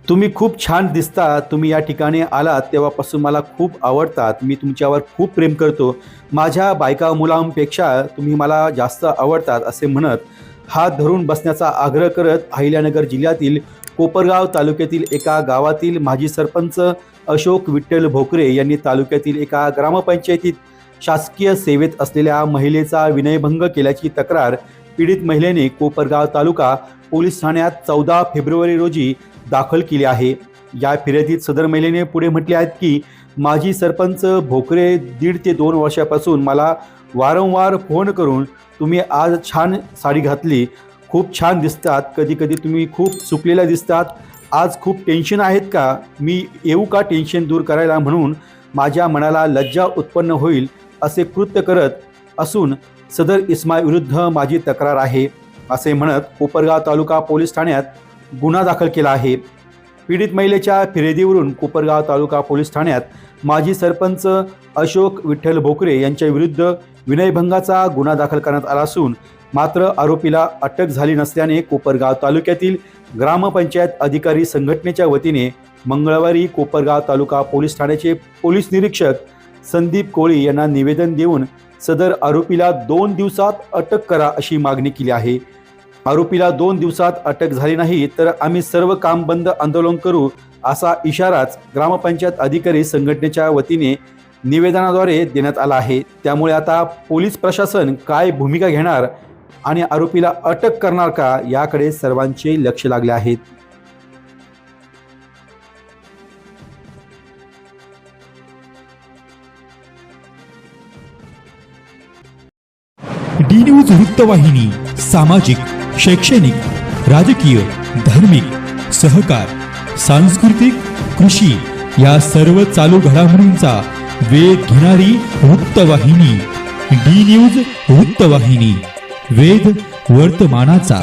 तुम्ही खूप छान दिसता. तुम्ही या ठिकाणी आलात तेव्हापासून मला खूप आवडतात. मी तुमच्यावर खूप प्रेम करतो. माझ्या बायका मुलांपेक्षा तुम्ही मला जास्त आवडतात असे म्हणत हात धरून बसण्याचा आग्रह करत अहिल्यानगर जिल्ह्यातील कोपरगाव तालुक्यातील एका गावातील माजी सरपंच अशोक विठ्ठल भोकरे यांनी तालुक्यातील एका ग्रामपंचायतीत शासकीय सेवेत असलेल्या महिलेचा विनयभंग केल्याची तक्रार पीडित महिलेने कोपरगाव तालुका पोलीस ठाण्यात 14 फेब्रुवारी रोजी दाखल केली आहे। या फिर्यादीत सदर महिलेने पुढे म्हटले आहेत की माजी सरपंच भोकरे 1.5 ते 2 वर्षापासून मला वारंवार फोन करून तुम्ही आज छान साडी घातली, खूप छान दिसतात, कधी कधी तुम्ही खूप सुकलेल्या दिसतात, आज खूप टेन्शन आहेत का, मी येऊ का टेन्शन दूर करायला म्हणून माझ्या मनाला लज्जा उत्पन्न होईल असे कृत्य करत असून सदर इस्माविरुद्ध माझी तक्रार आहे असे म्हणत कोपरगाव तालुका पोलीस ठाण्यात गुन्हा दाखल केला आहे। पीडित महिलेच्या फिर्यादीवरून कोपरगाव तालुका पोलीस ठाण्यात माजी सरपंच अशोक विठ्ठल भोकरे यांच्या विरुद्ध विनयभंगाचा गुन्हा दाखल करण्यात आला असून मात्र आरोपीला अटक झाली नसल्याने कोपरगाव तालुक्यातील ग्रामपंचायत अधिकारी संघटनेच्या वतीने मंगळवारी कोपरगाव तालुका पोलीस ठाण्याचे पोलीस निरीक्षक संदीप कोळी यांना निवेदन देऊन सदर आरोपीला 2 दिवसात अटक करा अशी मागणी केली आहे। आरोपीला 2 दिवसात अटक झाली नाही तर आम्ही सर्व काम बंद आंदोलन करू असा इशाराच ग्रामपंचायत अधिकारी संघटनेच्या वतीने निवेदनाद्वारे देण्यात आला आहे। त्यामुळे आता पोलीस प्रशासन काय भूमिका घेणार आणि आरोपीला अटक करणार का याकडे सर्वांचे लक्ष लागले आहे। डी न्यूज वृत्तवाहिनी सामाजिक, शैक्षणिक, राजकीय, धार्मिक, सहकार, सांस्कृतिक, कृषी या सर्व चालू घडामोडींचा वेध घेणारी वृत्तवाहिनी डी न्यूज वृत्तवाहिनी, वेध वर्तमानाचा।